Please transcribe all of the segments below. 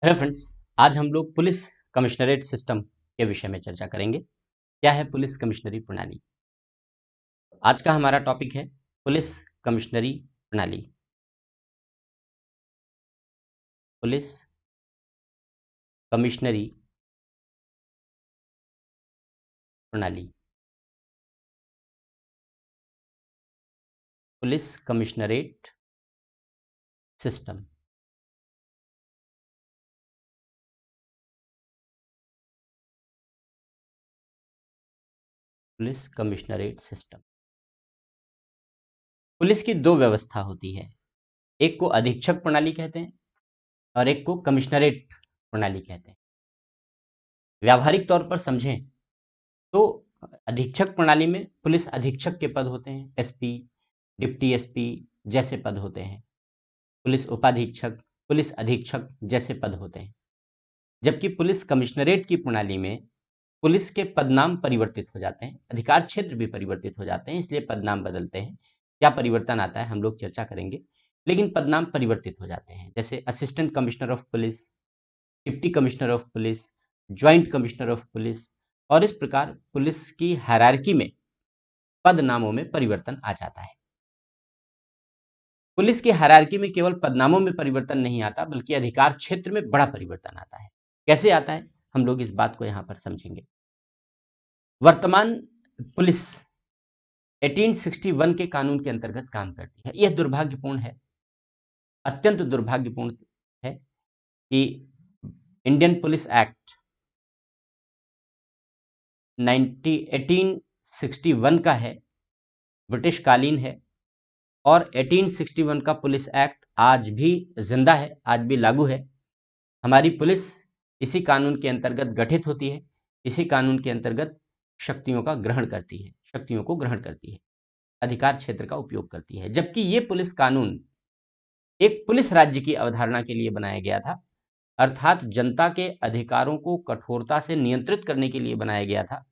Hello friends, आज हम लोग पुलिस कमिश्नरेट सिस्टम के विषय में चर्चा करेंगे। क्या है पुलिस कमिश्नरी प्रणाली? आज का हमारा टॉपिक है पुलिस कमिश्नरी प्रणाली। पुलिस कमिश्नरी प्रणाली। Police commissionerate system. Police commissionerate system. Police की दो व्यवस्था होती है, एक को अधीक्षक प्रणाली कहते हैं और एक को कमिश्नरेट प्रणाली कहते हैं। व्यावहारिक तौर पर समझें तो अधीक्षक प्रणाली में पुलिस अधीक्षक के पद होते हैं, एसपी, डिप्टी एसपी जैसे पद होते हैं। पुलिस उपाधीक्षक, पुलिस अधीक्षक जैसे पद होते हैं। जबकि पुलिस कमिश्नरेट की प्रणाली में पुलिस के पदनाम परिवर्तित हो जाते हैं, अधिकार क्षेत्र भी परिवर्तित हो जाते हैं, इसलिए पदनाम बदलते हैं। क्या परिवर्तन आता है हम लोग चर्चा करेंगे, लेकिन पदनाम परिवर्तित हो जाते हैं, जैसे assistant commissioner of police, deputy commissioner of police, joint commissioner of police, और इस प्रकार पुलिस की हायरार्की में पद नामों में परिवर्तन आ जाता है। पुलिस की हायरार्की में केवल पदनामों में परिवर्तन नहीं आता, बल्कि अधिकार क्षेत्र में बड़ा परिवर्तन आता है। कैसे आता है, हम लोग इस बात को यहां पर समझेंगे। वर्तमान पुलिस 1861 के कानून के अंतर्गत काम करती है। यह दुर्भाग्यपूर्ण है, अत्यंत दुर्भाग्यपूर्ण है कि इंडियन पुलिस एक्ट 1861 का है, ब्रिटिश कालीन है, और 1861 का पुलिस एक्ट आज भी जिंदा है, आज भी लागू है। हमारी पुलिस इसी कानून के अंतर्गत गठित होती है, इसी कानून के अंतर्गत शक्तियों का ग्रहण करती है, शक्तियों को ग्रहण करती है, अधिकार क्षेत्र का उपयोग करती है। जबकि ये पुलिस कानून एक पुलिस राज्य की अवधारणा के लिए बनाया गया था, अर्थात जनता के अधिकारों को कठोरता से नियंत्रित करने के लिए बनाया गया था,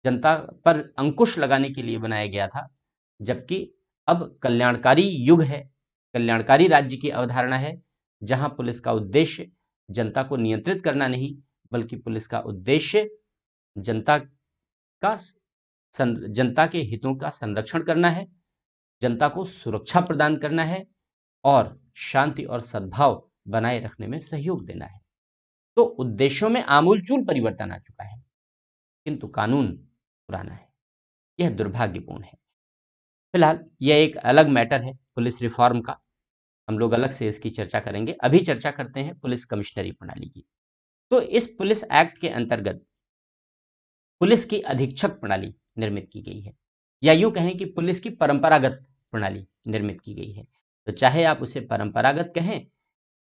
जनता पर अंकुश लगाने के लिए बनाया गया था। जबकि अब कल्याणकारी युग है, कल्याणकारी राज्य की अवधारणा है, जहां पुलिस का उद्देश्य जनता को नियंत्रित करना नहीं, बल्कि पुलिस का उद्देश्य जनता का जनता के हितों का संरक्षण करना है, जनता को सुरक्षा प्रदान करना है और शांति और सद्भाव बनाए रखने में सहयोग देना है। तो उद्देश्यों में आमूलचूल परिवर्तन आ चुका है, किंतु कानून पुराना है। यह दुर्भाग्यपूर्ण है। फिलहाल यह एक अलग मैटर है पुलिस रिफॉर्म का, हम लोग अलग से इसकी चर्चा करेंगे। अभी चर्चा करते हैं पुलिस कमिश्नरी प्रणाली की। तो इस पुलिस एक्ट के अंतर्गत पुलिस की अधीक्षक प्रणाली निर्मित की गई है, या यूं कहें कि पुलिस की परंपरागत प्रणाली निर्मित की गई है। तो चाहे आप उसे परंपरागत कहें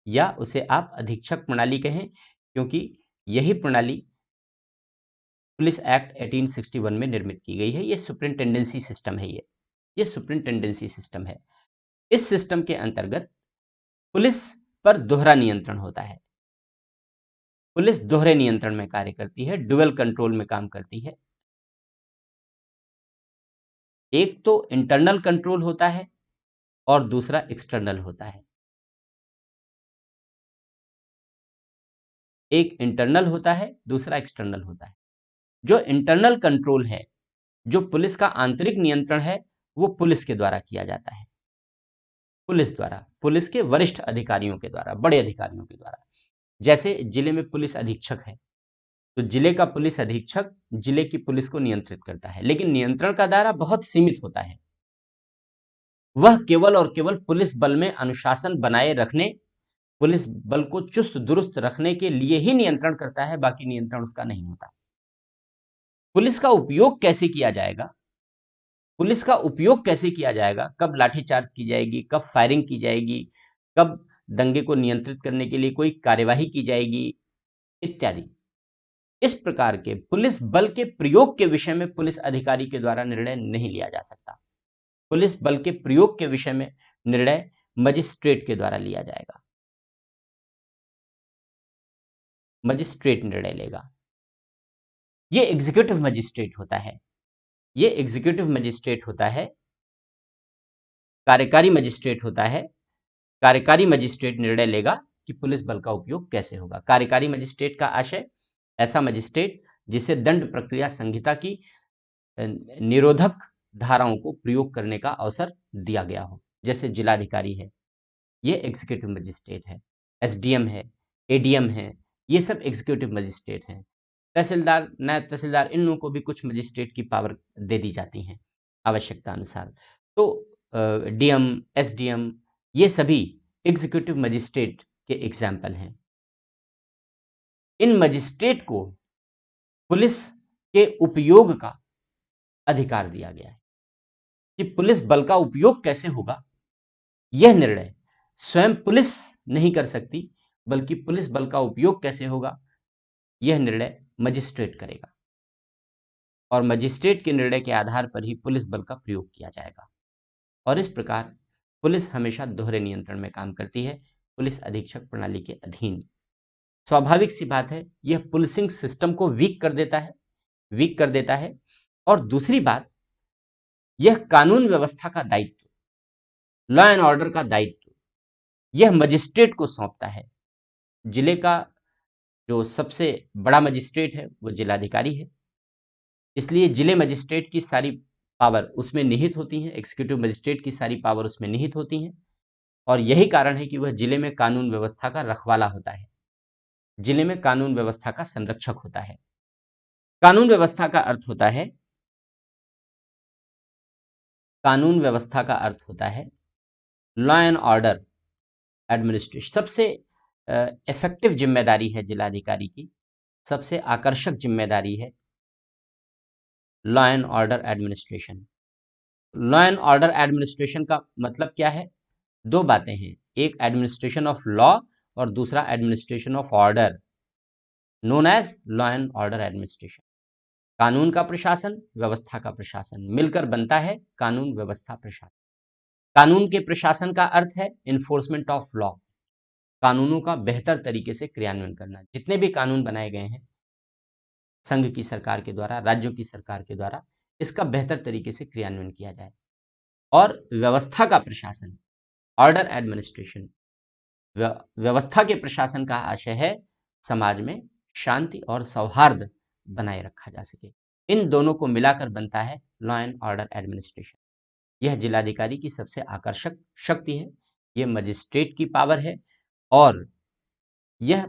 या उसे आप अधीक्षक प्रणाली कहें, क्योंकि यही प्रणाली पुलिस एक्ट 1861 में निर्मित की गई है। ये सुपरिंटेंडेंसी सिस्टम है, ये सुपरिंटेंडेंसी सिस्टम है। इस सिस्टम के अंतर्गत पुलिस पर दोहरा नियंत्रण होता है। पुलिस दोहरे नियंत्रण में कार्य करती है, डुअल कंट्रोल में काम करती है। एक तो इंटरनल कंट्रोल होता है और दूसरा एक्सटर्नल होता है। एक इंटरनल होता है, दूसरा एक्सटर्नल होता है। जो इंटरनल कंट्रोल है, जो पुलिस का आंतरिक नियंत्रण है, वो पुलिस के द्वारा किया जाता है, पुलिस द्वारा, पुलिस के वरिष्ठ अधिकारियों के द्वारा, बड़े अधिकारियों के द्वारा। जैसे जिले में पुलिस अधीक्षक है, तो जिले का पुलिस अधीक्षक जिले की पुलिस को नियंत्रित करता है, लेकिन नियंत्रण का दायरा बहुत सीमित होता है। वह केवल और केवल पुलिस बल में अनुशासन बनाए रखने, पुलिस बल को चुस्त दुरुस्त रखने के लिए ही नियंत्रण करता है, बाकी नियंत्रण उसका नहीं होता। पुलिस का उपयोग कैसे किया जाएगा, पुलिस का उपयोग कैसे किया जाएगा, कब लाठीचार्ज की जाएगी, कब फायरिंग की जाएगी, कब दंगे को नियंत्रित करने के लिए कोई कार्यवाही की जाएगी, इत्यादि, इस प्रकार के पुलिस बल के प्रयोग के विषय में पुलिस अधिकारी के द्वारा निर्णय नहीं लिया जा सकता। पुलिस बल के प्रयोग के विषय में निर्णय मजिस्ट्रेट के द्वारा लिया जाएगा, मजिस्ट्रेट निर्णय लेगा। ये एग्जीक्यूटिव मजिस्ट्रेट होता है, ये एग्जीक्यूटिव मजिस्ट्रेट होता है, कार्यकारी मजिस्ट्रेट होता है। कार्यकारी मजिस्ट्रेट निर्णय लेगा कि पुलिस बल का उपयोग कैसे होगा। कार्यकारी मजिस्ट्रेट का आशय ऐसा मजिस्ट्रेट जिसे दंड प्रक्रिया संहिता की निरोधक धाराओं को प्रयोग करने का अवसर दिया गया हो, जैसे जिलाधिकारी है, ये एग्जीक्यूटिव मजिस्ट्रेट है, एसडीएम है, एडीएम है, ये सब एग्जीक्यूटिव मजिस्ट्रेट हैं। तहसीलदार, नायब तहसीलदार, इन लोगों को भी कुछ मजिस्ट्रेट की पावर दे दी जाती हैं आवश्यकता अनुसार। तो डीएम, एसडीएम, ये सभी एग्जीक्यूटिव मजिस्ट्रेट के एग्जाम्पल हैं। इन मजिस्ट्रेट को पुलिस के उपयोग का अधिकार दिया गया है कि पुलिस बल का उपयोग कैसे होगा, यह निर्णय स्वयं पुलिस नहीं कर सकती, बल्कि पुलिस बल का उपयोग कैसे होगा यह निर्णय मजिस्ट्रेट करेगा, और मजिस्ट्रेट के निर्णय के आधार पर ही पुलिस बल का प्रयोग किया जाएगा। और इस प्रकार पुलिस हमेशा दोहरे नियंत्रण में काम करती है, पुलिस अधीक्षक प्रणाली के अधीन। स्वाभाविक सी बात है, यह पुलिसिंग सिस्टम को वीक कर देता है। और दूसरी बात, यह कानून व्यवस्था का दायित्व, लॉ एंड ऑर्डर का दायित्व, यह मजिस्ट्रेट को सौंपता है। जिले का जो सबसे बड़ा मजिस्ट्रेट है वो जिलाधिकारी है, इसलिए जिले मजिस्ट्रेट की सारी पावर उसमें निहित होती हैं, एग्जीक्यूटिव मजिस्ट्रेट की सारी पावर उसमें निहित होती हैं, और यही कारण है कि वह जिले में कानून व्यवस्था का रखवाला होता है, जिले में कानून व्यवस्था का संरक्षक होता है। कानून व्यवस्था का अर्थ होता है लॉ एंड ऑर्डर एडमिनिस्ट्रेशन। सबसे इफेक्टिव जिम्मेदारी है जिलाधिकारी की, सबसे आकर्षक जिम्मेदारी है law and order administration. Law and order administration का मतलब क्या है? दो बातें हैं, एक एडमिनिस्ट्रेशन ऑफ लॉ और दूसरा administration of order, known as law and order administration. कानून का प्रशासन, व्यवस्था का प्रशासन मिलकर बनता है कानून व्यवस्था प्रशासन। कानून के प्रशासन का अर्थ है इन्फोर्समेंट ऑफ लॉ, कानूनों का बेहतर तरीके से क्रियान्वयन करना। जितने भी कानून बनाए गए हैं संघ की सरकार के द्वारा, राज्यों की सरकार के द्वारा, इसका बेहतर तरीके से क्रियान्वयन किया जाए। और व्यवस्था का प्रशासन, ऑर्डर एडमिनिस्ट्रेशन, व्यवस्था के प्रशासन का आशय है समाज में शांति और सौहार्द बनाए रखा जा सके। इन दोनों को मिलाकर बनता है लॉ एंड ऑर्डर एडमिनिस्ट्रेशन। यह जिलाधिकारी की सबसे आकर्षक शक्ति है, यह मजिस्ट्रेट की पावर है, और यह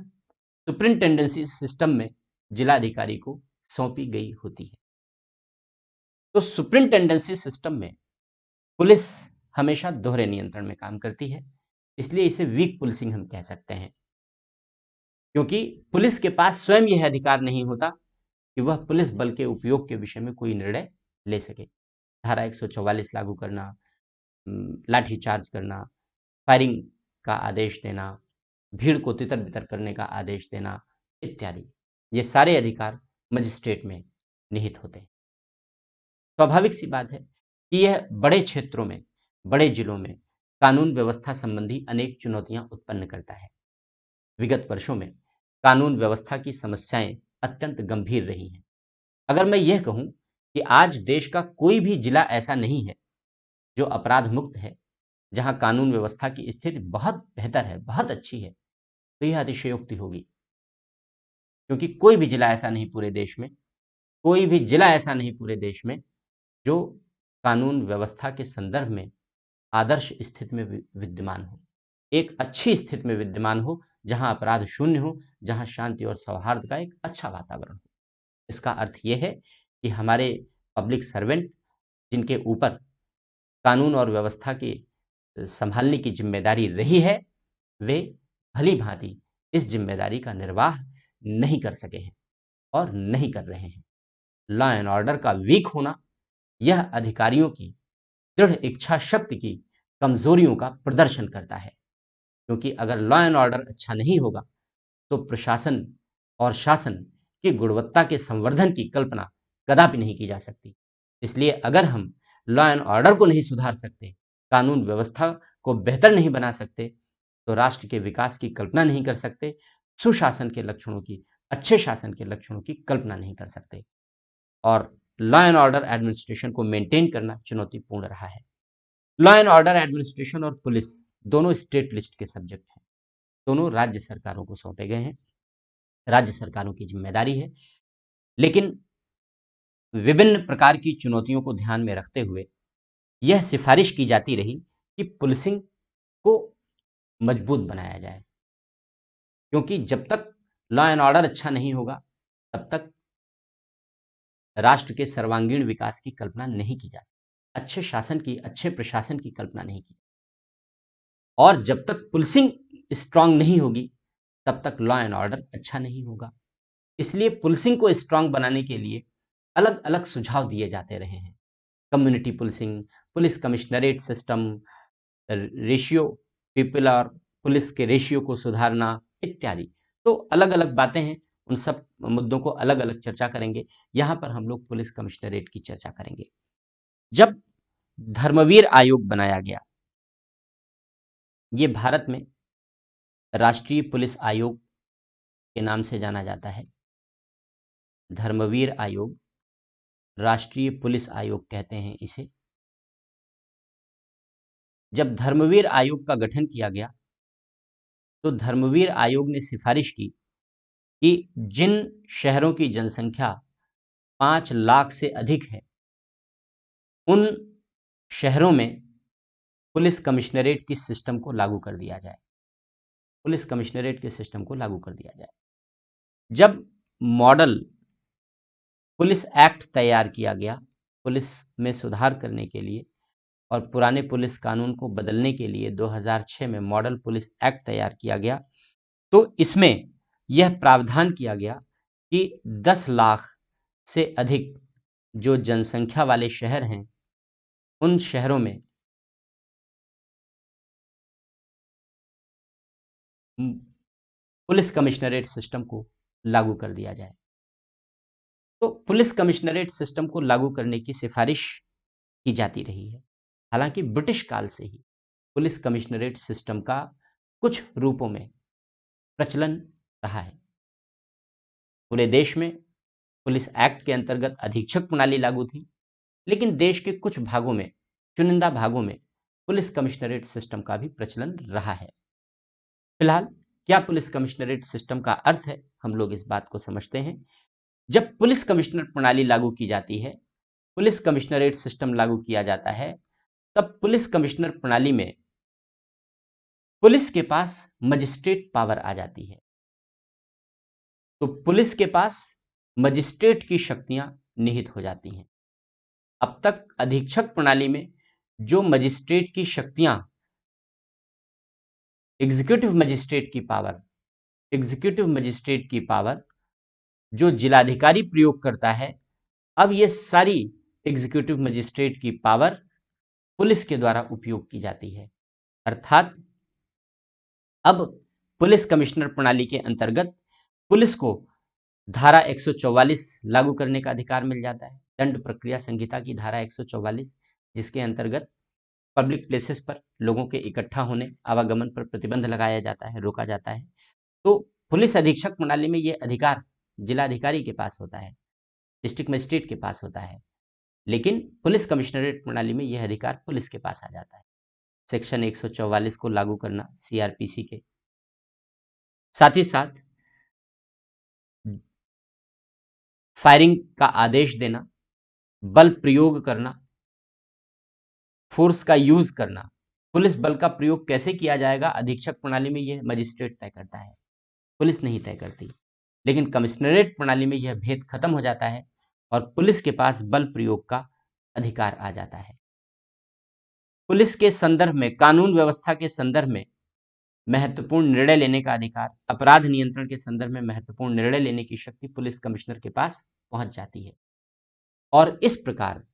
सुपरिंटेंडेंसी सिस्टम में जिलाधिकारी को सौंपी गई होती है। तो सुपरिंटेंडेंसी सिस्टम में पुलिस हमेशा दोहरे नियंत्रण में काम करती है, इसलिए इसे वीक पुलिसिंग हम कह सकते हैं, क्योंकि पुलिस के पास स्वयं यह अधिकार नहीं होता कि वह पुलिस बल के उपयोग के विषय में कोई निर्णय ले सके। धारा 144 लागू करना, लाठीचार्ज करना, फायरिंग का आदेश देना, भीड़ को तितर बितर करने का आदेश देना इत्यादि, ये सारे अधिकार मजिस्ट्रेट में निहित होते हैं। स्वाभाविक सी बात है कि यह बड़े क्षेत्रों में, बड़े जिलों में कानून व्यवस्था संबंधी अनेक चुनौतियां उत्पन्न करता है। विगत वर्षों में कानून व्यवस्था की समस्याएं अत्यंत गंभीर रही हैं। अगर मैं यह कहूं कि आज देश का कोई भी जिला ऐसा नहीं है जो अपराध मुक्त है, जहां कानून व्यवस्था की स्थिति बहुत बेहतर है, बहुत अच्छी है, तो यह अतिशयोक्ति होगी, क्योंकि कोई भी जिला ऐसा नहीं पूरे देश में, कोई भी जिला ऐसा नहीं पूरे देश में जो कानून व्यवस्था के संदर्भ में आदर्श स्थिति में विद्यमान हो, एक अच्छी स्थिति में विद्यमान हो, जहां अपराध शून्य हो, जहां शांति और सौहार्द का एक अच्छा वातावरण हो। इसका अर्थ यह है कि हमारे पब्लिक सर्वेंट, जिनके ऊपर कानून और व्यवस्था की संभालने की जिम्मेदारी रही है, वे भली भांति इस जिम्मेदारी का निर्वाह नहीं कर सके हैं और नहीं कर रहे हैं। लॉ एंड ऑर्डर का वीक होना यह अधिकारियों की दृढ़ इच्छा शक्ति की कमजोरियों का प्रदर्शन करता है, क्योंकि अगर लॉ एंड ऑर्डर अच्छा नहीं होगा तो प्रशासन और शासन की गुणवत्ता के संवर्धन की कल्पना कदापि नहीं की जा सकती। इसलिए अगर हम लॉ एंड ऑर्डर को नहीं सुधार सकते, कानून व्यवस्था को बेहतर नहीं बना सकते, तो राष्ट्र के विकास की कल्पना नहीं कर सकते, सुशासन के लक्षणों की, अच्छे शासन के लक्षणों की कल्पना नहीं कर सकते। और लॉ एंड ऑर्डर एडमिनिस्ट्रेशन को मेंटेन करना चुनौतीपूर्ण रहा है। लॉ एंड ऑर्डर एडमिनिस्ट्रेशन और पुलिस दोनों स्टेट लिस्ट के सब्जेक्ट हैं। दोनों राज्य सरकारों को सौंपे गए हैं, राज्य सरकारों की जिम्मेदारी है। लेकिन विभिन्न प्रकार की चुनौतियों को ध्यान में रखते हुए यह सिफारिश की जाती रही कि पुलिसिंग को मजबूत बनाया जाए, क्योंकि जब तक लॉ एंड ऑर्डर अच्छा नहीं होगा तब तक राष्ट्र के सर्वांगीण विकास की कल्पना नहीं की जा सकती, अच्छे शासन की, अच्छे प्रशासन की कल्पना नहीं की। और जब तक पुलिसिंग स्ट्रांग नहीं होगी तब तक लॉ एंड ऑर्डर अच्छा नहीं होगा। इसलिए पुलिसिंग को स्ट्रांग बनाने के लिए अलग अलग सुझाव दिए जाते रहे हैं। Community policing, police commissionerate system, ratio people और पुलिस के रेशियो को सुधारना इत्यादि। तो अलग अलग बातें हैं, उन सब मुद्दों को अलग अलग चर्चा करेंगे। यहाँ पर हम लोग पुलिस कमिश्नरेट की चर्चा करेंगे। जब धर्मवीर आयोग बनाया गया, ये भारत में राष्ट्रीय पुलिस आयोग के नाम से जाना जाता है। धर्मवीर आयोग, राष्ट्रीय पुलिस आयोग कहते हैं इसे। जब धर्मवीर आयोग का गठन किया गया तो धर्मवीर आयोग ने सिफारिश की कि जिन शहरों की जनसंख्या 5 लाख से अधिक है उन शहरों में पुलिस कमिश्नरेट की सिस्टम को लागू कर दिया जाए, पुलिस कमिश्नरेट के सिस्टम को लागू कर दिया जाए। जब मॉडल पुलिस एक्ट तैयार किया गया पुलिस में सुधार करने के लिए और पुराने पुलिस कानून को बदलने के लिए 2006 में मॉडल पुलिस एक्ट तैयार किया गया, तो इसमें यह प्रावधान किया गया कि 10 लाख से अधिक जो जनसंख्या वाले शहर हैं उन शहरों में पुलिस कमिश्नरेट सिस्टम को लागू कर दिया जाए। तो पुलिस कमिश्नरेट सिस्टम को लागू करने की सिफारिश की जाती रही है। हालांकि ब्रिटिश काल से ही पुलिस कमिश्नरेट सिस्टम का कुछ रूपों में प्रचलन रहा है। पूरे देश में पुलिस एक्ट के अंतर्गत अधीक्षक प्रणाली लागू थी, लेकिन देश के कुछ भागों में, चुनिंदा भागों में पुलिस कमिश्नरेट सिस्टम का भी प्रचलन रहा है। फिलहाल क्या पुलिस कमिश्नरेट सिस्टम का अर्थ है, हम लोग इस बात को समझते हैं। जब पुलिस कमिश्नर प्रणाली लागू की जाती है, पुलिस कमिश्नरेट सिस्टम लागू किया जाता है, तब पुलिस कमिश्नर प्रणाली में पुलिस के पास मजिस्ट्रेट पावर आ जाती है। तो पुलिस के पास मजिस्ट्रेट की शक्तियां निहित हो जाती हैं। अब तक अधीक्षक प्रणाली में जो मजिस्ट्रेट की शक्तियां, एग्जीक्यूटिव मजिस्ट्रेट की पावर जो जिलाधिकारी प्रयोग करता है, अब ये सारी एग्जीक्यूटिव मजिस्ट्रेट की पावर पुलिस के द्वारा उपयोग की जाती है। अर्थात अब पुलिस कमिश्नर प्रणाली के अंतर्गत पुलिस को धारा 144 लागू करने का अधिकार मिल जाता है। दंड प्रक्रिया संहिता की धारा 144, जिसके अंतर्गत पब्लिक प्लेसेस पर लोगों के इकट्ठा होने, आवागमन पर प्रतिबंध लगाया जाता है, रोका जाता है। तो पुलिस अधीक्षक प्रणाली में यह अधिकार जिलाधिकारी के पास होता है, डिस्ट्रिक्ट मजिस्ट्रेट के पास होता है, लेकिन पुलिस कमिश्नरेट प्रणाली में यह अधिकार पुलिस के पास आ जाता है। सेक्शन 144 को लागू करना सीआरपीसी के, साथ ही साथ फायरिंग का आदेश देना, बल प्रयोग करना, फोर्स का यूज करना, पुलिस बल का प्रयोग कैसे किया जाएगा अधीक्षक प्रणाली में यह मजिस्ट्रेट तय करता है, पुलिस नहीं तय करती। लेकिन कमिश्नरेट प्रणाली में यह भेद खत्म हो जाता है और पुलिस के पास बल प्रयोग का अधिकार आ जाता है। पुलिस के संदर्भ में, कानून व्यवस्था के संदर्भ में महत्वपूर्ण निर्णय लेने का अधिकार, अपराध नियंत्रण के संदर्भ में महत्वपूर्ण निर्णय लेने की शक्ति पुलिस कमिश्नर के पास पहुंच जाती है और इस प्रकार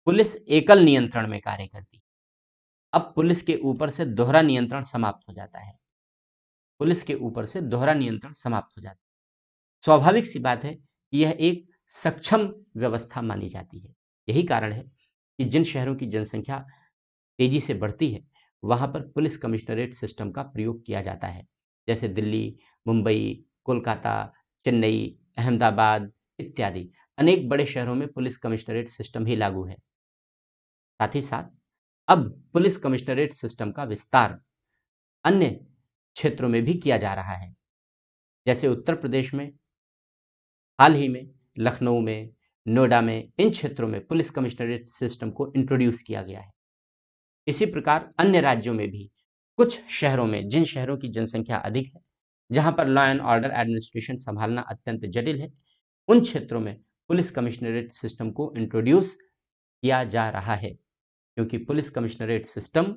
पुलिस एकल नियंत्रण में कार्य करती है। अब पुलिस के ऊपर से दोहरा नियंत्रण समाप्त हो जाता है, पुलिस के ऊपर से दोहरा नियंत्रण समाप्त हो जाता है। स्वाभाविक सी बात है कि यह एक सक्षम व्यवस्था मानी जाती है। यही कारण है कि जिन शहरों की जनसंख्या तेजी से बढ़ती है वहां पर पुलिस कमिश्नरेट सिस्टम का प्रयोग किया जाता है, जैसे दिल्ली, मुंबई, कोलकाता, चेन्नई, अहमदाबाद इत्यादि अनेक बड़े शहरों में पुलिस कमिश्नरेट सिस्टम ही लागू है। साथ ही साथ अब पुलिस कमिश्नरेट सिस्टम का विस्तार अन्य क्षेत्रों में भी किया जा रहा है। जैसे उत्तर प्रदेश में हाल ही में लखनऊ में, नोएडा में, इन क्षेत्रों में पुलिस कमिश्नरेट सिस्टम को इंट्रोड्यूस किया गया है। इसी प्रकार अन्य राज्यों में भी कुछ शहरों में, जिन शहरों की जनसंख्या अधिक है, जहां पर लॉ एंड ऑर्डर एडमिनिस्ट्रेशन संभालना अत्यंत जटिल है, उन क्षेत्रों में पुलिस कमिश्नरेट सिस्टम को इंट्रोड्यूस किया जा रहा है, क्योंकि पुलिस कमिश्नरेट सिस्टम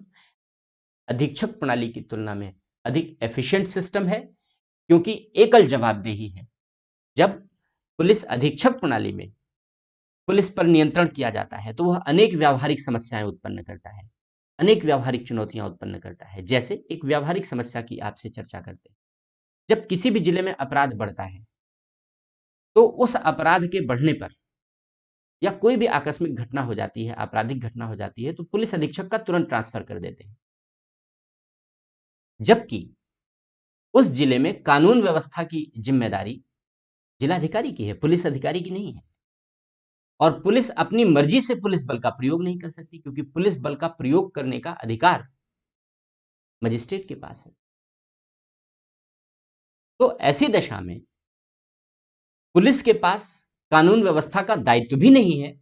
अधीक्षक प्रणाली की तुलना में अधिक एफिशिएंट सिस्टम है, क्योंकि एकल जवाबदेही है। जब पुलिस अधीक्षक प्रणाली में पुलिस पर नियंत्रण किया जाता है तो वह अनेक व्यावहारिक समस्याएं उत्पन्न करता है, अनेक व्यावहारिक चुनौतियां उत्पन्न करता है। जैसे एक व्यावहारिक समस्या की आपसे चर्चा करते हैं, जब किसी भी जिले में अपराध बढ़ता है तो उस अपराध के बढ़ने पर या कोई भी आकस्मिक घटना हो जाती है, आपराधिक घटना हो जाती है, तो पुलिस अधीक्षक का तुरंत ट्रांसफर कर देते हैं, जबकि उस जिले में कानून व्यवस्था की जिम्मेदारी जिलाधिकारी की है, पुलिस अधिकारी की नहीं है। और पुलिस अपनी मर्जी से पुलिस बल का प्रयोग नहीं कर सकती, क्योंकि पुलिस बल का प्रयोग करने का अधिकार मजिस्ट्रेट के पास है। तो ऐसी दशा में पुलिस के पास कानून व्यवस्था का दायित्व भी नहीं है,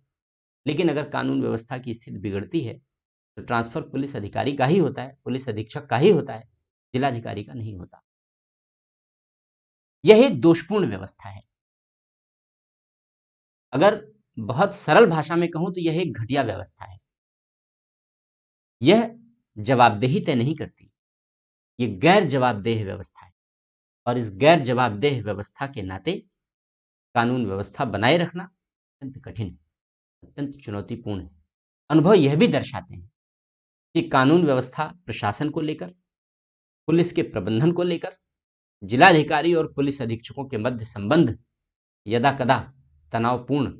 लेकिन अगर कानून व्यवस्था की स्थिति बिगड़ती है तो ट्रांसफर पुलिस अधिकारी का ही होता है, पुलिस अधीक्षक का ही होता है, जिलाधिकारी का नहीं होता। यह एक दोषपूर्ण व्यवस्था है। अगर बहुत सरल भाषा में कहूं तो यह एक घटिया व्यवस्था है। यह जवाबदेही तय नहीं करती, यह गैर जवाबदेह व्यवस्था है, और इस गैर जवाबदेह व्यवस्था के नाते कानून व्यवस्था बनाए रखना अत्यंत कठिन है, अत्यंत चुनौतीपूर्ण है। अनुभव यह भी दर्शाते हैं कि कानून व्यवस्था प्रशासन को लेकर, पुलिस के प्रबंधन को लेकर जिलाधिकारी और पुलिस अधीक्षकों के मध्य संबंध यदा कदा तनावपूर्ण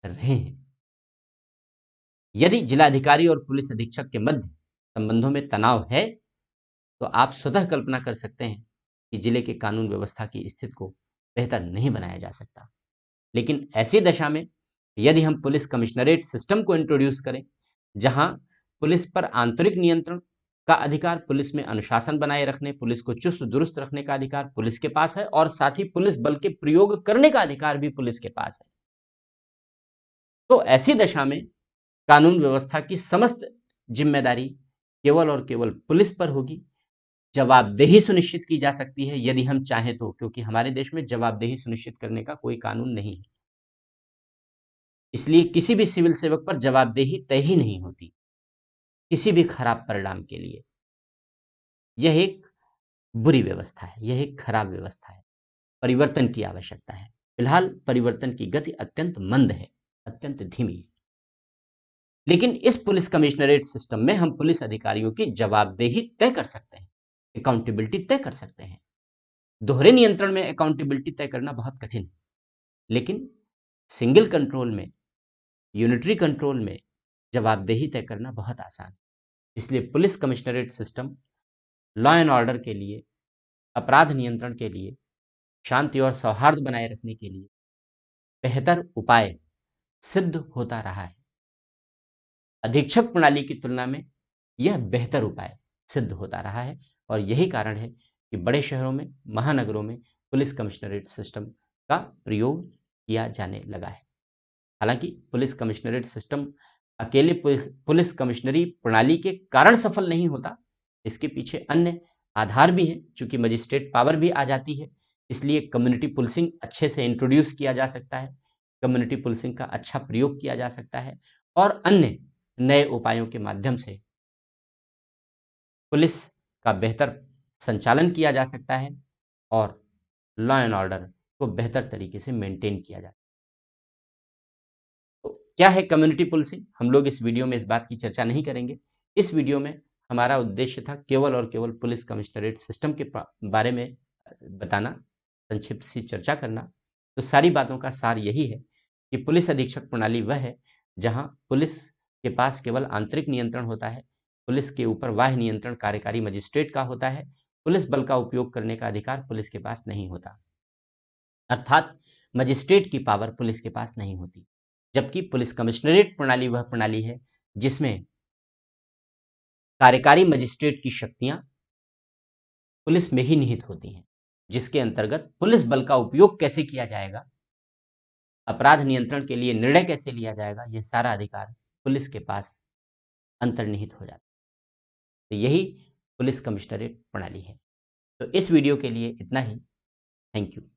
रहे हैं। यदि जिलाधिकारी और पुलिस अधीक्षक के मध्य संबंधों में तनाव है तो आप स्वतः कल्पना कर सकते हैं कि जिले के कानून व्यवस्था की स्थिति को बेहतर नहीं बनाया जा सकता। लेकिन ऐसी दशा में यदि हम पुलिस कमिश्नरेट सिस्टम को इंट्रोड्यूस करें, जहां पुलिस पर आंतरिक नियंत्रण का अधिकार, पुलिस में अनुशासन बनाए रखने, पुलिस को चुस्त दुरुस्त रखने का अधिकार पुलिस के पास है, और साथ ही पुलिस बल के प्रयोग करने का अधिकार भी पुलिस के पास है, तो ऐसी दशा में कानून व्यवस्था की समस्त जिम्मेदारी केवल और केवल पुलिस पर होगी। जवाबदेही सुनिश्चित की जा सकती है यदि हम चाहें तो, क्योंकि हमारे देश में जवाबदेही सुनिश्चित करने का कोई कानून नहीं है, इसलिए किसी भी सिविल सेवक पर जवाबदेही तय ही नहीं होती किसी भी खराब परिणाम के लिए। यह एक बुरी व्यवस्था है, यह एक खराब व्यवस्था है, परिवर्तन की आवश्यकता है। फिलहाल परिवर्तन की गति अत्यंत मंद है, अत्यंत धीमी है। लेकिन इस पुलिस कमिश्नरेट सिस्टम में हम पुलिस अधिकारियों की जवाबदेही तय कर सकते हैं, अकाउंटेबिलिटी तय कर सकते हैं। दोहरे नियंत्रण में अकाउंटेबिलिटी तय करना बहुत कठिन है, लेकिन सिंगल कंट्रोल में, यूनिटरी कंट्रोल में जवाबदेही तय करना बहुत आसान है। इसलिए police commissionerate system law and order के लिए, अपराध नियंत्रण के लिए, शांति और सौहार्द बनाए रखने के लिए बेहतर उपाय सिद्ध होता रहा है। अधीक्षक प्रणाली की तुलना में यह बेहतर उपाय सिद्ध होता रहा है, और यही कारण है कि बड़े शहरों में, महानगरों में पुलिस कमिश्नरेट सिस्टम का प्रयोग किया जाने लगा है। हालांकि पुलिस कमिश्नरेट सिस्टम अकेले पुलिस कमिश्नरी प्रणाली के कारण सफल नहीं होता, इसके पीछे अन्य आधार भी हैं। चूंकि मजिस्ट्रेट पावर भी आ जाती है, इसलिए कम्युनिटी पुलिसिंग अच्छे से इंट्रोड्यूस किया जा सकता है, कम्युनिटी पुलिसिंग का अच्छा प्रयोग किया जा सकता है, और अन्य नए उपायों के माध्यम से पुलिस का बेहतर संचालन किया जा सकता है और लॉ एंड ऑर्डर को बेहतर तरीके से मेंटेन किया जाए। तो क्या है कम्युनिटी पुलिसिंग? हम लोग इस वीडियो में इस बात की चर्चा नहीं करेंगे। इस वीडियो में हमारा उद्देश्य था केवल और केवल पुलिस कमिश्नरेट सिस्टम के बारे में बताना, संक्षिप्त सी चर्चा करना। तो सारी बातों का सार यही है कि पुलिस अधीक्षक प्रणाली वह है जहां पुलिस के पास केवल आंतरिक नियंत्रण होता है, पुलिस के ऊपर बाह्य नियंत्रण कार्यकारी मजिस्ट्रेट का होता है, पुलिस बल का उपयोग करने का अधिकार पुलिस के पास नहीं होता, अर्थात मजिस्ट्रेट की पावर पुलिस के पास नहीं होती। जबकि पुलिस कमिश्नरेट प्रणाली वह प्रणाली है जिसमें कार्यकारी मजिस्ट्रेट की शक्तियां पुलिस में ही निहित होती हैं, जिसके अंतर्गत पुलिस बल का उपयोग कैसे किया जाएगा, अपराध नियंत्रण के लिए निर्णय कैसे लिया जाएगा, यह सारा अधिकार पुलिस के पास अंतर्निहित हो जाता है। तो यही पुलिस कमिश्नरेट प्रणाली है। तो इस वीडियो के लिए इतना ही। Thank you.